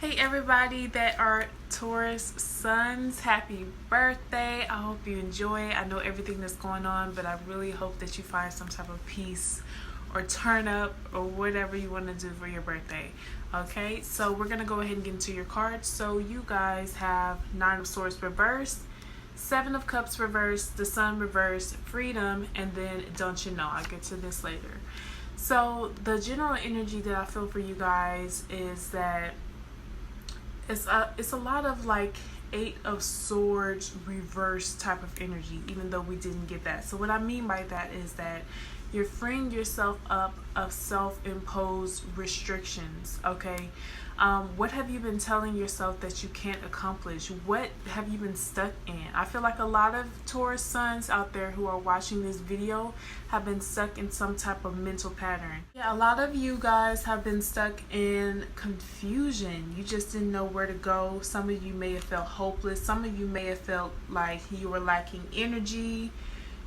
Hey everybody that are Taurus Suns, happy birthday. I hope you enjoy it. I know everything that's going on, but I really hope that you find some type of peace or turn up or whatever you want to do for your birthday. Okay, so we're going to go ahead and get into your cards. So you guys have 9 of Swords reversed, 7 of Cups reversed, the Sun reversed, Freedom, and then Don't You Know. I'll get to this later. So the general energy that I feel for you guys is that it's a lot of like 8 of Swords reverse type of energy, even though we didn't get that. So what I mean by that is that you're freeing yourself up of self-imposed restrictions. Okay, what have you been telling yourself that you can't accomplish? What have you been stuck in? I feel like a lot of Taurus Suns out there who are watching this video have been stuck in some type of mental pattern. Yeah, a lot of you guys have been stuck in confusion. You just didn't know where to go. Some of you may have felt hopeless. Some of you may have felt like you were lacking energy.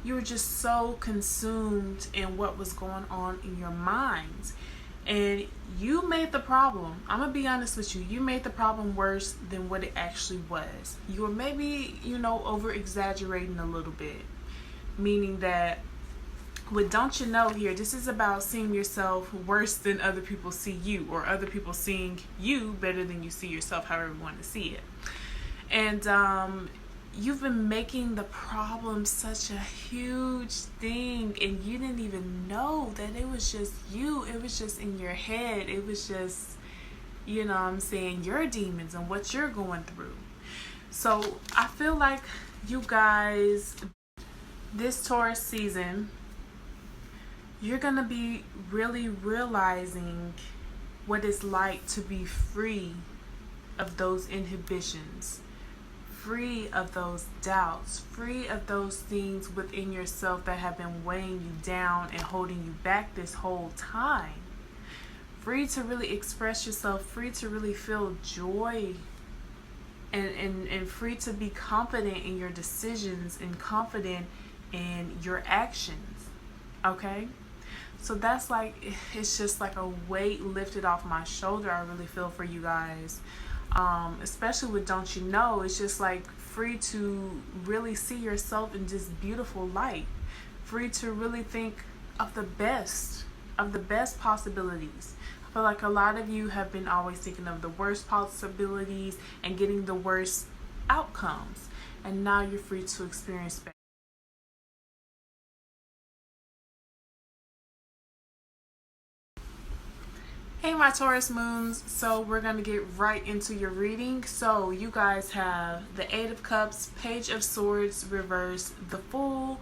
You were just so consumed in what was going on in your minds. And you made the problem, I'm going to be honest with you, you made the problem worse than what it actually was. You were maybe, over exaggerating a little bit. Meaning that with Don't You Know here, this is about seeing yourself worse than other people see you, or other people seeing you better than you see yourself, however you want to see it. And you've been making the problem such a huge thing, and you didn't even know that it was just you. It was just in your head. It was just, your demons and what you're going through. So I feel like you guys, this Taurus season, you're going to be really realizing what it's like to be free of those inhibitions, free of those doubts, free of those things within yourself that have been weighing you down and holding you back this whole time. Free to really express yourself, free to really feel joy, and free to be confident in your decisions and confident in your actions. Okay? So that's like, it's just like a weight lifted off my shoulder. I really feel for you guys. Especially with Don't You Know, it's just like free to really see yourself in this beautiful light, free to really think of the best possibilities. I feel like a lot of you have been always thinking of the worst possibilities and getting the worst outcomes, and now you're free to experience better. Hey my Taurus Moons, so we're going to get right into your reading. So you guys have the 8 of Cups, Page of Swords reversed, the Fool,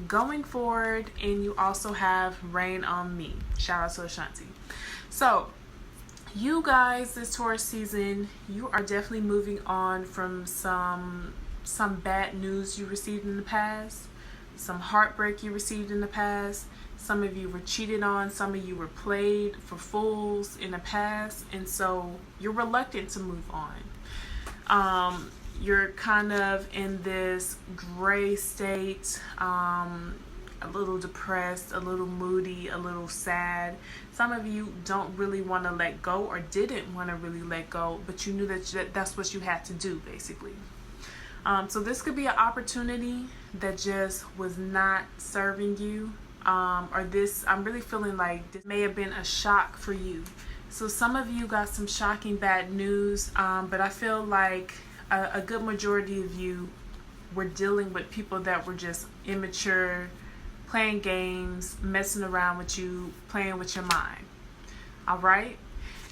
Going Forward, and you also have Rain on Me. Shout out to Ashanti. So you guys, this Taurus season, you are definitely moving on from some bad news you received in the past, some heartbreak you received in the past. Some of you were cheated on, some of you were played for fools in the past, and so you're reluctant to move on. You're kind of in this gray state, a little depressed, a little moody, a little sad. Some of you don't really want to let go, or didn't want to really let go, but you knew that that's what you had to do, basically. So this could be an opportunity that just was not serving you. Or this, I'm really feeling like this may have been a shock for you. So some of you got some shocking bad news, but I feel like a good majority of you were dealing with people that were just immature, playing games, messing around with you, playing with your mind. All right?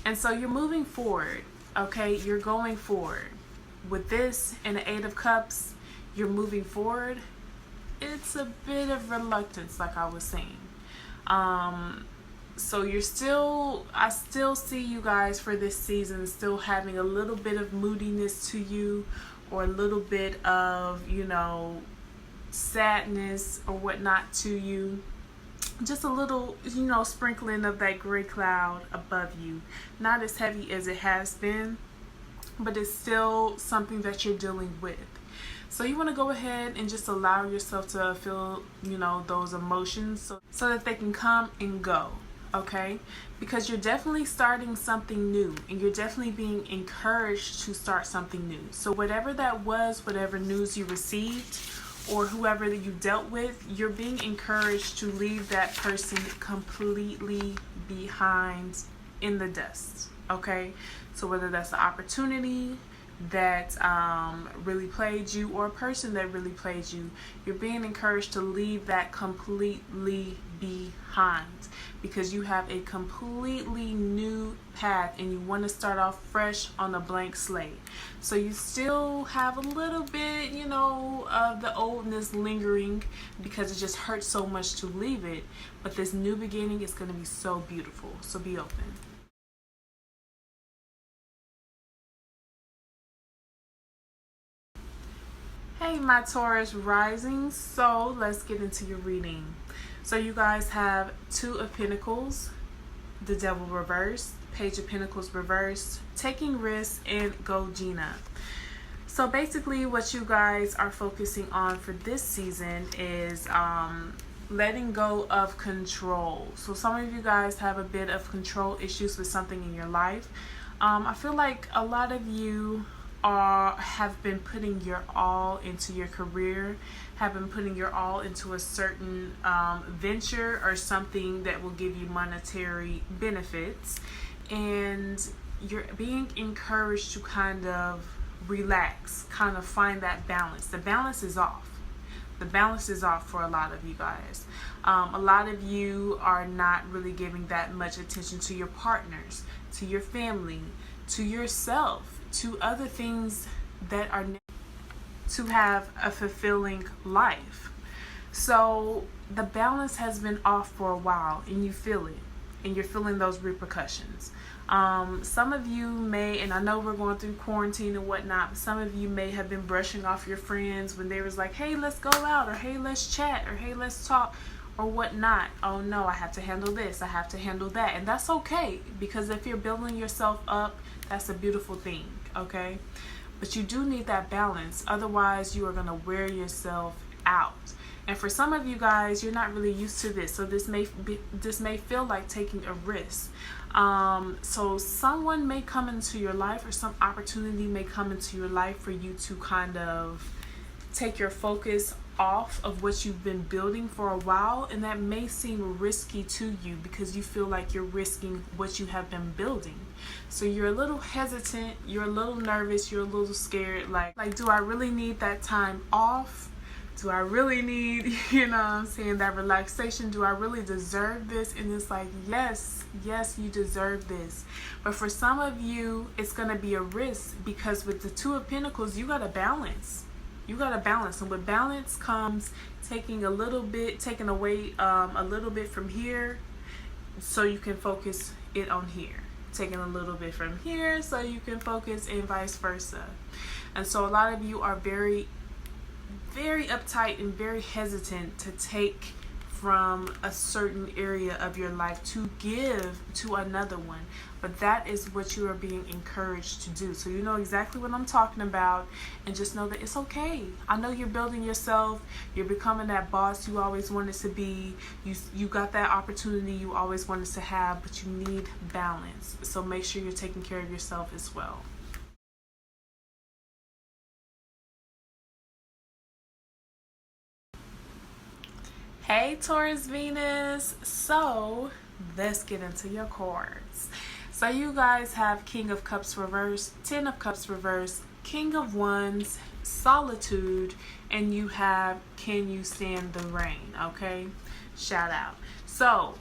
And so you're moving forward, okay? You're going forward. With this and the 8 of Cups, you're moving forward. It's a bit of reluctance, like I was saying. So I still see you guys for this season still having a little bit of moodiness to you, or a little bit of, sadness or whatnot to you. Just a little, sprinkling of that gray cloud above you. Not as heavy as it has been, but it's still something that you're dealing with. So you want to go ahead and just allow yourself to feel, those emotions so that they can come and go. okay? Because you're definitely starting something new, and you're definitely being encouraged to start something new. So whatever that was, whatever news you received, or whoever that you dealt with, you're being encouraged to leave that person completely behind in the dust, okay? So whether that's the opportunity that really played you, or a person that really played you, you're being encouraged to leave that completely behind, because you have a completely new path and you want to start off fresh on a blank slate. So you still have a little bit, you know, of the oldness lingering, because it just hurts so much to leave it, but this new beginning is going to be so beautiful. So be open. Hey, my Taurus Rising. So let's get into your reading. So you guys have Two of Pentacles, the Devil reversed, Page of Pentacles reversed, Taking Risks, and Go Gina. So basically what you guys are focusing on for this season is letting go of control. So some of you guys have a bit of control issues with something in your life. I feel like a lot of you have been putting your all into your career, have been putting your all into a certain venture or something that will give you monetary benefits, and you're being encouraged to kind of relax, kind of find that balance. The balance is off. The balance is off for a lot of you guys. A lot of you are not really giving that much attention to your partners, to your family, to yourself, to other things that are to have a fulfilling life. So the balance has been off for a while, and you feel it, and you're feeling those repercussions. Some of you may, and I know we're going through quarantine and whatnot, but some of you may have been brushing off your friends when they was like, hey, let's go out, or hey, let's chat, or hey, let's talk, or whatnot. Oh no, I have to handle this, I have to handle that. And that's okay, because if you're building yourself up, that's a beautiful thing, okay? But you do need that balance. Otherwise, you are going to wear yourself out. And for some of you guys, you're not really used to this. So this may feel like taking a risk. So someone may come into your life, or some opportunity may come into your life for you to kind of take your focus off of what you've been building for a while, and that may seem risky to you because you feel like you're risking what you have been building. So you're a little hesitant, you're a little nervous, you're a little scared, like do I really need that time off? Do I really need, you know what I'm saying, that relaxation? Do I really deserve this? And it's like, yes, you deserve this. But for some of you, it's going to be a risk, because with the Two of Pentacles, you got to balance. You got to balance. And with balance comes taking away a little bit from here so you can focus it on here. Taking a little bit from here so you can focus, and vice versa. And so a lot of you are very uptight and very hesitant to take from a certain area of your life to give to another one. But that is what you are being encouraged to do. So you know exactly what I'm talking about, and just know that it's okay. I know you're building yourself, you're becoming that boss you always wanted to be, you got that opportunity you always wanted to have, but you need balance. So make sure you're taking care of yourself as well. Hey, Taurus Venus. So let's get into your cards. So you guys have King of Cups reversed, Ten of Cups reversed, King of Wands, Solitude, and you have Can You Stand the Rain? Okay, shout out. So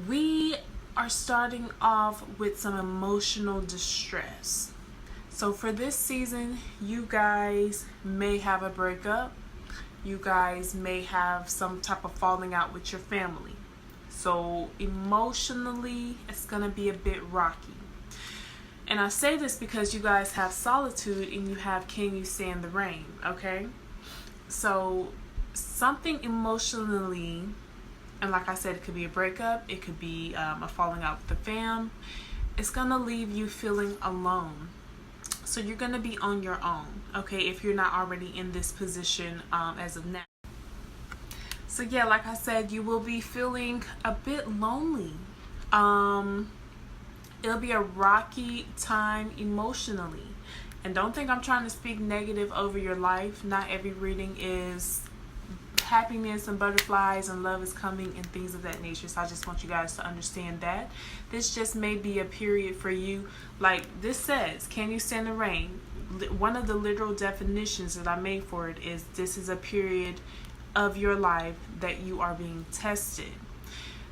we are starting off with some emotional distress. So for this season, you guys may have a breakup. You guys may have some type of falling out with your family. So emotionally, it's going to be a bit rocky. And I say this because you guys have Solitude and you have Can You Stand the Rain, okay? So something emotionally, and like I said, it could be a breakup, it could be a falling out with the fam. It's going to leave you feeling alone. So you're going to be on your own, okay, if you're not already in this position as of now. So yeah, like I said, you will be feeling a bit lonely. It'll be a rocky time emotionally. And don't think I'm trying to speak negative over your life. Not every reading is happiness and butterflies and love is coming and things of that nature. So I just want you guys to understand that. This just may be a period for you. Like this says, can you stand the rain? One of the literal definitions that I made for it is this is a period of your life that you are being tested.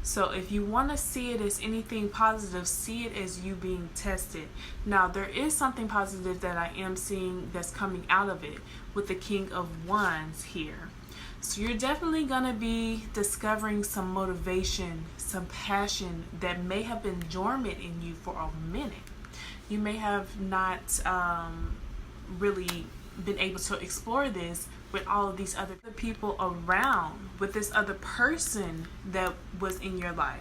So if you want to see it as anything positive, see it as you being tested. Now, there is something positive that I am seeing that's coming out of it with the King of Wands here. So you're definitely going to be discovering some motivation, some passion that may have been dormant in you for a minute. You may have not really been able to explore this with all of these other people around, with this other person that was in your life.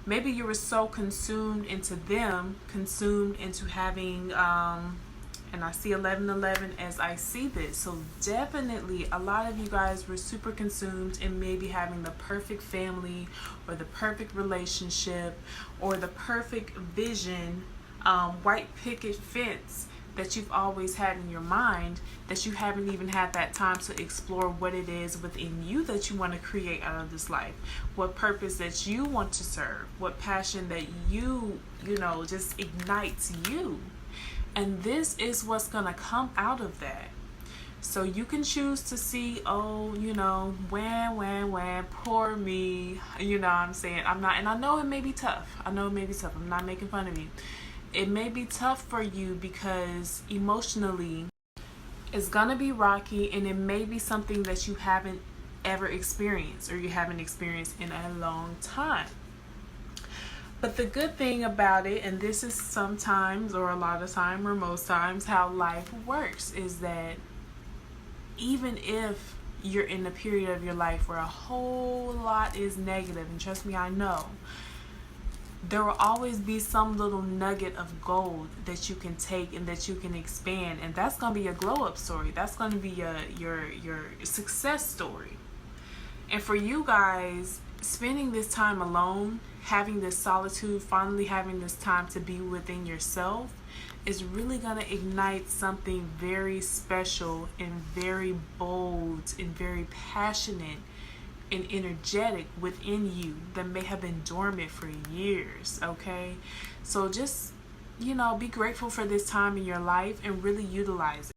Maybe you were so consumed into them, consumed into having, and I see 1111 as I see this. So definitely a lot of you guys were super consumed in maybe having the perfect family or the perfect relationship or the perfect vision, white picket fence that you've always had in your mind, that you haven't even had that time to explore what it is within you that you want to create out of this life, what purpose that you want to serve, what passion that you know, just ignites you. And this is what's going to come out of that. So you can choose to see, oh, you know, when, poor me, you know what I'm saying? I'm not, and I know it may be tough. I'm not making fun of you. It may be tough for you because emotionally it's going to be rocky, and it may be something that you haven't ever experienced or you haven't experienced in a long time. But the good thing about it, and this is sometimes or a lot of time or most times how life works, is that even if you're in a period of your life where a whole lot is negative, and trust me, I know, there will always be some little nugget of gold that you can take and that you can expand, and that's going to be a glow up story. That's going to be your success story. And for you guys, spending this time alone, having this solitude, finally having this time to be within yourself, is really going to ignite something very special and very bold and very passionate and energetic within you that may have been dormant for years. Okay, so just, you know, be grateful for this time in your life and really utilize it.